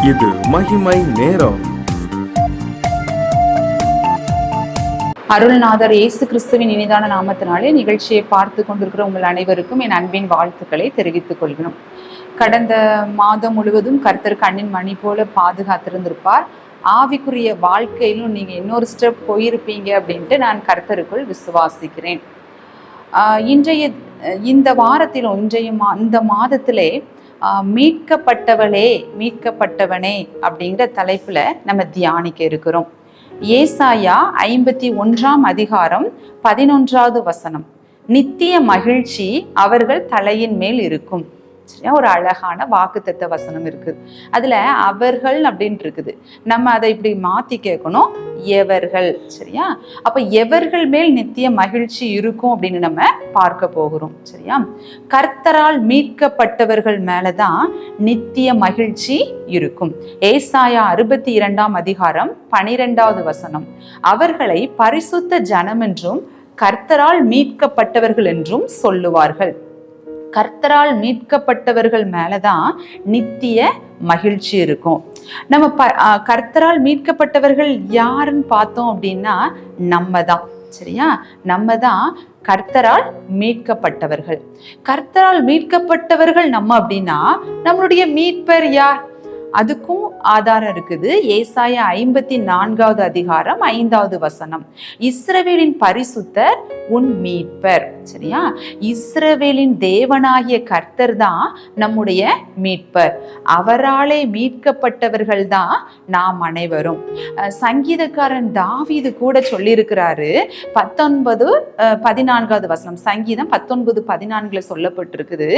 இது மகிமை நேரம். அருள்நாதர் இயேசு கிறிஸ்துவின் இனிதான நாமத்தினாலே நிகழ்ச்சியை பார்த்து கொண்டிருக்கிற உங்கள் அனைவருக்கும் என் அன்பின் வாழ்த்துக்களை தெரிவித்துக் கொள்கிறோம். கடந்த மாதம் முழுவதும் கர்த்தர் கண்ணின் மணி போல பாதுகாத்திருந்திருப்பார். ஆவிக்குரிய வாழ்க்கையிலும் நீங்க இன்னொரு ஸ்டெப் போயிருப்பீங்க அப்படின்ட்டு நான் கர்த்தருக்குள் விசுவாசிக்கிறேன். இன்றைய இந்த வாரத்திலும் இந்த மாதத்திலே மீட்கப்பட்டவளே மீட்கப்பட்டவனே அப்படிங்கிற தலைப்புல நம்ம தியானிக்க இருக்கிறோம். ஏசாயா 51 அதிகாரம் 11வது வசனம், நித்திய மகிழ்ச்சி அவர்கள் தலையின் மேல் இருக்கும். சரியா, ஒரு அழகான வாக்குத்தத்த வசனம் இருக்குது. அதுல அவர்கள் அப்படின்னு இருக்குது. நம்ம அதை இப்படி மாத்தி கேட்கணும், எவர்கள். சரியா, அப்ப எவர்கள் மேல் நித்திய மகிழ்ச்சி இருக்கும் அப்படின்னு நம்ம பார்க்க போகிறோம். சரியா, கர்த்தரால் மீட்கப்பட்டவர்கள் மேலதான் நித்திய மகிழ்ச்சி இருக்கும். ஏசாயா 62 அதிகாரம் 12வது வசனம், அவர்களை பரிசுத்த ஜனம் என்றும் கர்த்தரால் மீட்கப்பட்டவர்கள் என்றும் சொல்லுவார்கள். கர்த்தரால் மீட்கப்பட்டவர்கள் மேலதான் நித்திய மகிழ்ச்சி இருக்கும். நம்ம கர்த்தரால் மீட்கப்பட்டவர்கள் யாருன்னு பார்த்தோம் அப்படின்னா நம்ம தான். சரியா, நம்ம தான் கர்த்தரால் மீட்கப்பட்டவர்கள். கர்த்தரால் மீட்கப்பட்டவர்கள் நம்ம அப்படின்னா நம்மளுடைய மீட்பர் யார்? அதுக்கும் ஆதாரம் இருக்குது. ஏசாயா 54வது அதிகாரம் 5வது வசனம், இஸ்ரவேலின் பரிசுத்தர் உன் மீட்பர். சரியா, இஸ்ரவேலின் தேவனாகிய கர்த்தர் தான் நம்முடைய மீட்பர். அவராலே மீட்கப்பட்டவர்கள் தான் நாம் அனைவரும். சங்கீதக்காரன் தாவீது கூட சொல்லியிருக்கிறாரு. 14வது வசனம், சங்கீதம் 19:14 சொல்லப்பட்டிருக்குது,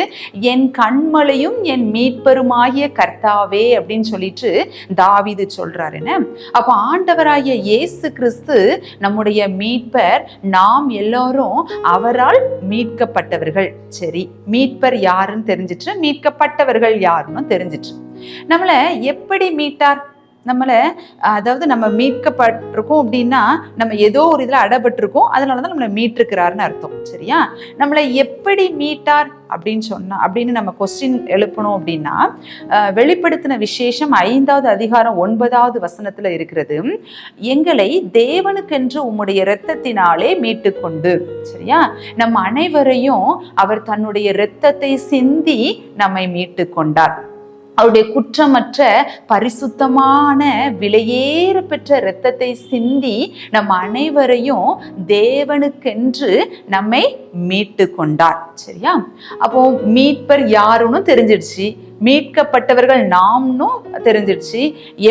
என் கண்மலையும் என் மீட்பருமாகிய கர்த்தாவே அப்படின்னு சொல்லிட்டு தாவீது சொல்றாருன்னு. அப்ப ஆண்டவராகிய இயேசு கிறிஸ்து நம்முடைய மீட்பர். நாம் எல்லாரும் அவரால் மீட்கப்பட்டவர்கள். சரி, மீட்பர் யாருன்னு தெரிஞ்சிட்டு மீட்கப்பட்டவர்கள் யாருன்னு தெரிஞ்சிட்டு நம்மளை எப்படி மீட்டார்? அதாவது நம்ம மீட்கப்பட்டிருக்கோம் அப்படின்னா நம்ம ஏதோ ஒரு இதுல அடப்பட்டிருக்கோம், அதனாலதான் நம்மளை மீட்டிருக்கிறாருன்னு அர்த்தம். சரியா, நம்மளை எப்படி மீட்டார் அப்படின்னு நம்ம கொஸ்டின் எழுப்பணும் அப்படின்னா, வெளிப்படுத்தின விசேஷம் 5வது அதிகாரம் 9வது வசனத்துல இருக்கிறது, எங்களை தேவனுக்கென்று உம்முடைய இரத்தத்தினாலே மீட்டு கொண்டு. சரியா, நம்ம அனைவரையும் அவர் தன்னுடைய இரத்தத்தை சிந்தி நம்மை மீட்டு கொண்டார். அவருடைய குற்றமற்ற பரிசுத்தமான விலையேற பெற்ற இரத்தத்தை சிந்தி நம்ம அனைவரையும் தேவனுக்கென்று நம்மை மீட்டு கொண்டார். சரியா, அப்போ மீட்பர் யாருன்னு தெரிஞ்சிடுச்சு, மீட்கப்பட்டவர்கள் நாம்னும் தெரிஞ்சிடுச்சு.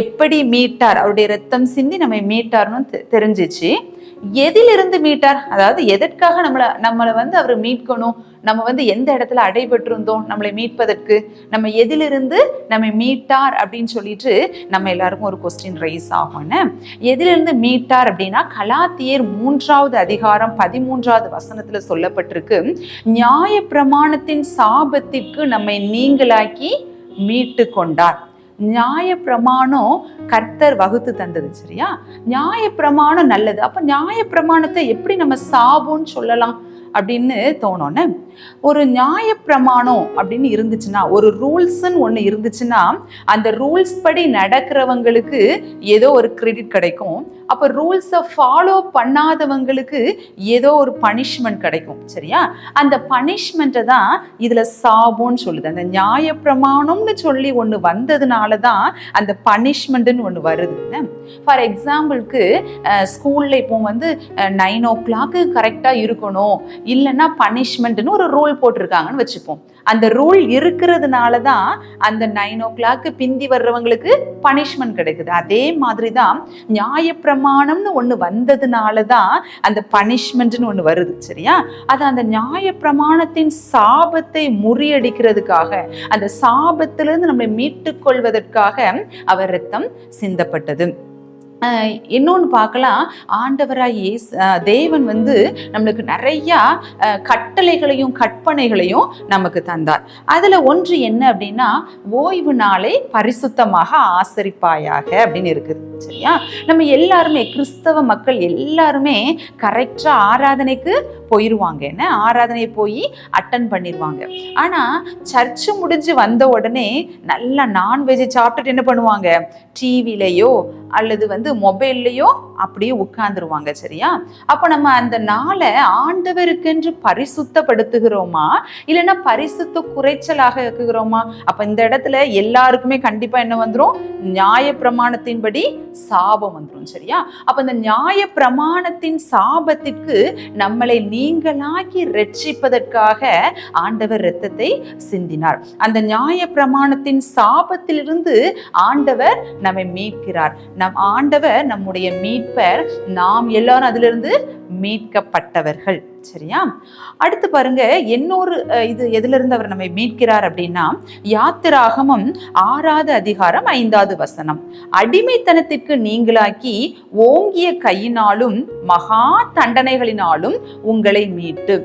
எப்படி மீட்டார்? அவருடைய இரத்தம் சிந்தி நம்மை மீட்டார்னு தெரிஞ்சிச்சு. எதிலிருந்து மீட்டார்? அதாவது எதற்காக நம்மளை அவர் மீட்கணும்? நம்ம எந்த இடத்துல அடைபட்டிருந்தோம் நம்மளை மீட்பதற்கு? நம்ம எதிலிருந்து நம்மை மீட்டார் அப்படின்னு சொல்லிட்டு நம்ம எல்லாருக்கும் ஒரு கொஸ்டின் ரைஸ் ஆகும்னு. எதிலிருந்து மீட்டார் அப்படின்னா, கலாத்தியர் 3வது அதிகாரம் 13வது வசனத்துல சொல்லப்பட்டிருக்கு, நியாய பிரமாணத்தின் சாபத்திற்கு நம்மை நீங்களாக்கி மீட்டு கொண்டார். நியாய பிரமாணம் கர்த்தர் வகுத்து தந்தது. சரியா, நியாய பிரமாணம் நல்லது. அப்ப நியாய பிரமாணத்தை எப்படி நம்ம சாபம்னு சொல்லலாம் அப்படின்னு தோணும்னு. ஒரு நியாய பிரமாணம் அப்படின்னு இருந்துச்சுன்னா, ஒரு ரூல்ஸ்ன்னு ஒண்ணு இருந்துச்சுன்னா, அந்த ரூல்ஸ் படி நடக்கிறவங்களுக்கு ஏதோ ஒரு கிரெடிட் கிடைக்கும். அப்ப ரூல்ஸை ஃபாலோ பண்ணாதவங்களுக்கு ஏதோ ஒரு பனிஷ்மெண்ட் கிடைக்கும். சரியா, அந்த பனிஷ்மெண்ட்டை தான் இதுல சாபம்னு சொல்லுது. அந்த நியாய பிரமாணம்னு சொல்லி ஒண்ணு வந்ததுனாலதான் அந்த பனிஷ்மெண்ட்னு ஒண்ணு வருது. ஃபார் எக்ஸாம்பிளுக்கு ஸ்கூல்ல இப்போ 9 o'clock கரெக்டா இருக்கணும், இல்லைன்னா பனிஷ்மெண்ட்னு ஒரு ரூல் போட்டிருக்காங்கன்னு வச்சுப்போம். அந்த ரூல் இருக்கிறதுனாலதான் அந்த 9 o'clock பிந்தி வர்றவங்களுக்கு பனிஷ்மெண்ட் கிடைக்குது. அதே மாதிரிதான் நியாய பிரமாணம்னு ஒண்ணு வந்ததுனாலதான் அந்த பனிஷ்மெண்ட்னு ஒண்ணு வருது. சரியா, அது அந்த நியாய பிரமாணத்தின் சாபத்தை முறியடிக்கிறதுக்காக, அந்த சாபத்திலிருந்து நம்மளை மீட்டுக் கொள்வதற்காக அவர் இரத்தம் சிந்தப்பட்டது. இன்னொன்று பார்க்கலாம், ஆண்டவராய் தேவன் வந்து நம்மளுக்கு நிறையா கட்டளைகளையும் கற்பனைகளையும் நமக்கு தந்தார். அதில் ஒன்று என்ன அப்படின்னா, ஓய்வு நாளை பரிசுத்தமாக ஆசரிப்பாயாக அப்படின்னு இருக்குது. சரியா? நம்ம எல்லாருமே கிறிஸ்தவ மக்கள் எல்லாருமே கரெக்டாக ஆராதனைக்கு போயிடுவாங்க. என்ன ஆராதனை போய் அட்டன் பண்ணிடுவாங்க. ஆனால் சர்ச்சு முடிஞ்சு வந்த உடனே நல்லா நான்வெஜ் சாப்பிட்டுட்டு என்ன பண்ணுவாங்க, டிவிலையோ அல்லது வந்து மொபைல்லையோ அப்படியே உட்கார்ந்துருவாங்க. சரியா? அப்போ நம்ம அந்த நாளை ஆண்டவருக்கென்று பரிசுத்தப்படுத்துகிறோமா இல்லைன்னா பரிசுத்த குறைச்சலாக இருக்குகிறோமா? அப்போ இந்த இடத்துல எல்லாருக்குமே கண்டிப்பா என்ன வந்துடும், நியாய பிரமாணத்தின்படி சாபம் வந்துடும். சரியா? அப்ப இந்த நியாய பிரமாணத்தின் சாபத்திற்கு நம்மளை நீங்களாக்கி ரட்சிப்பதற்காக ஆண்டவர் இரத்தத்தை சிந்தினார். அந்த நியாய பிரமாணத்தின் சாபத்திலிருந்து ஆண்டவர் நம்மை மீட்கிறார். ஆண்டவர் நம்முடைய மீட்பர். நாம் எல்லாரும் அதிலிருந்து மீட்கப்பட்டவர்கள். சரியா? அடுத்து பாருங்க, இன்னொரு இது எதுல இருந்து அவர் நம்மை மீட்கிறார் அப்படின்னா, யாத்திராகமம் 6வது அதிகாரம் 5வது வசனம். அடிமைத்தனத்திற்கு நீங்களாக்கி ஓங்கிய கையினாலும் மகா தண்டனைகளினாலும் உங்களை மீட்டு.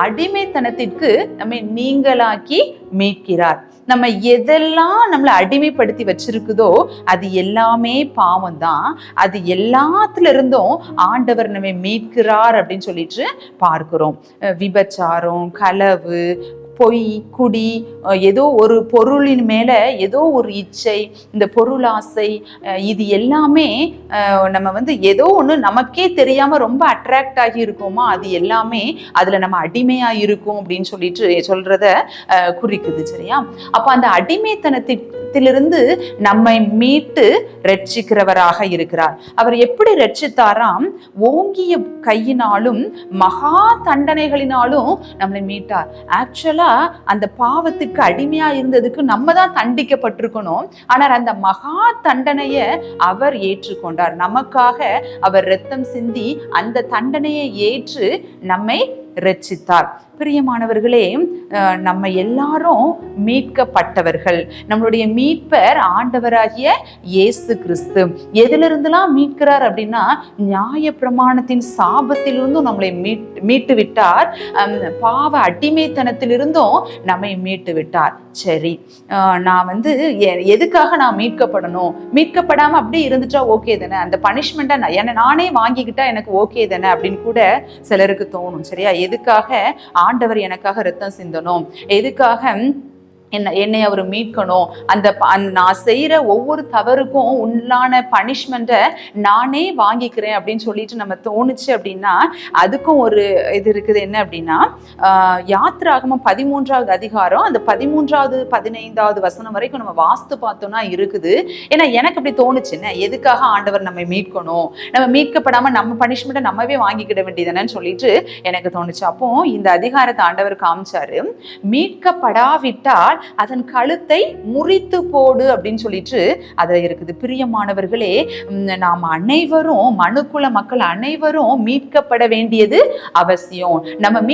அடிமைத்தனத்திற்கு நம்மை நீங்களாக்கி மீட்கிறார். நம்ம எதெல்லாம் நம்மளை அடிமைப்படுத்தி வச்சிருக்குதோ அது எல்லாமே பாவம் தான். அது எல்லாத்துல இருந்தும் ஆண்டவர் நம்மை மீட்கிறார் அப்படின்னு சொல்லிட்டு பார்க்கிறோம். விபச்சாரம், களவு, பொய், குடி, ஏதோ ஒரு பொருளின் மேல ஏதோ ஒரு இச்சை, இந்த பொருளாசை, இது எல்லாமே நம்ம வந்து ஏதோ ஒன்று நமக்கே தெரியாம ரொம்ப அட்ராக்ட் ஆகி இருக்கோமா, அது எல்லாமே அதுல நம்ம அடிமையா இருக்கும் அப்படின்னு சொல்லிட்டு சொல்றத குறிக்குது. சரியா? அப்ப அந்த அடிமைத்தனத்திலிருந்து நம்மை மீட்டு ரட்சிக்கிறவராக இருக்கிறார். அவர் எப்படி ரட்சித்தாராம்? ஓங்கிய கையினாலும் மகா தண்டனைகளினாலும் நம்மளை மீட்டார். ஆக்சுவலா அந்த பாவத்துக்கு அடிமையா இருந்ததுக்கு நம்ம தான் தண்டிக்கப்பட்டிருக்கணும். ஆனால் அந்த மகா தண்டனைய அவர் ஏற்றுக்கொண்டார். நமக்காக அவர் இரத்தம் சிந்தி அந்த தண்டனையை ஏற்று நம்மை ரட்சித்தார். பிரியமானவர்களே, நம்ம எல்லாரும் மீட்கப்பட்டவர்கள். நம்மளுடைய மீட்பர் ஆண்டவராகிய இயேசு கிறிஸ்து. எதிலிருந்துலாம் மீட்கிறார் அப்படின்னா, நியாய பிரமாணத்தின் சாபத்திலிருந்தும் நம்மளை மீட்டு விட்டார். பாவ அடிமைத்தனத்திலிருந்தும் நம்மை மீட்டு விட்டார். சரி, நான் வந்து எதுக்காக நான் மீட்கப்படணும்? மீட்கப்படாம அப்படி இருந்துட்டா ஓகே தானே, அந்த பனிஷ்மெண்ட்டை நானே வாங்கிக்கிட்டா எனக்கு ஓகே தானே அப்படின்னு கூட சிலருக்கு தோணும். சரியா? எதுக்காக ஆண்டவர் எனக்காக இரத்தம் சிந்தணும், எதுக்காக என்னை அவர் மீட்கணும், அந்த நான் செய்யற ஒவ்வொரு தவறுக்கும் உண்டான பனிஷ்மெண்ட்டை நானே வாங்கிக்கிறேன் அப்படின்னு சொல்லிட்டு நம்ம தோணுச்சு அப்படின்னா, அதுக்கும் ஒரு இது இருக்குது. என்ன அப்படின்னா, யாத்திராகமம் 13வது அதிகாரம் அந்த 13வது 15வது வசனம் வரைக்கும் நம்ம வாஸ்து பார்த்தோம்னா இருக்குது. ஏன்னா எனக்கு அப்படி தோணுச்சுன்னு, எதுக்காக ஆண்டவர் நம்மை மீட்கணும், நம்ம மீட்கப்படாம நம்ம பனிஷ்மெண்ட்டை நம்மவே வாங்கிக்கிட வேண்டியதானேன்னு சொல்லிட்டு எனக்கு தோணுச்சு. அப்போ இந்த அதிகாரத்தை ஆண்டவர் காமிச்சாரு. மீட்கப்படாவிட்டால் அதன் கழுத்தை முறித்து போடு அப்படின்னு சொல்லிட்டு அதுல இருக்குது. பிரியமானவர்களே, நாம் அனைவரும், மனுக்குல மக்கள் அனைவரும் மீட்கப்பட வேண்டியது அவசியம். நம்ம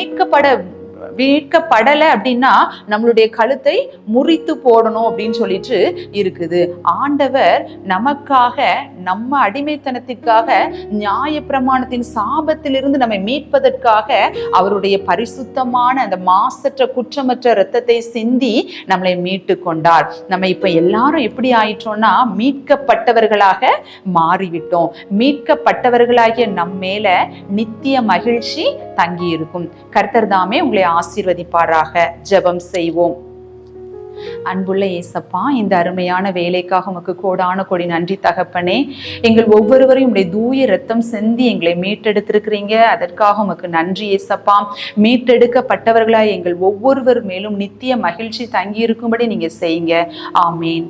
மீட்கப்படலை அப்படின்னா நம்மளுடைய கழுத்தை முறித்து போடணும் அப்படின்னு சொல்லிட்டு இருக்குது. ஆண்டவர் நமக்காக, நம்ம அடிமைத்தனத்திற்காக, நியாய பிரமாணத்தின் சாபத்திலிருந்து நம்மை மீட்பதற்காக அவருடைய பரிசுத்தமான அந்த மாசற்ற குற்றமற்ற இரத்தத்தை சிந்தி நம்மளை மீட்டு கொண்டார். நம்ம இப்ப எல்லாரும் எப்படி ஆயிட்டோம்னா, மீட்கப்பட்டவர்களாக மாறிவிட்டோம். மீட்கப்பட்டவர்களாகிய நம்ம மேல நித்திய மகிழ்ச்சி தங்கி இருக்கும். கர்த்தர் தாமே உங்களை ஆசீர்வதிப்பாராக. ஜெபம் செய்வோம். அன்புள்ள இயேசப்பா, இந்த அருமையான வேலைக்காக உமக்கு கோடான கோடி நன்றி தகப்பனே. எங்கள் ஒவ்வொருவரையும் உடைய தூய இரத்தம் சிந்தி எங்களை மீட்டெடுத்திருக்கிறீங்க. அதற்காக உமக்கு நன்றி இயேசப்பா. மீட்டெடுக்கப்பட்டவர்களாய் எங்கள் ஒவ்வொருவர் மேலும் நித்திய மகிழ்ச்சி தங்கி இருக்கும்படி நீங்க செய்யுங்க. ஆமேன்.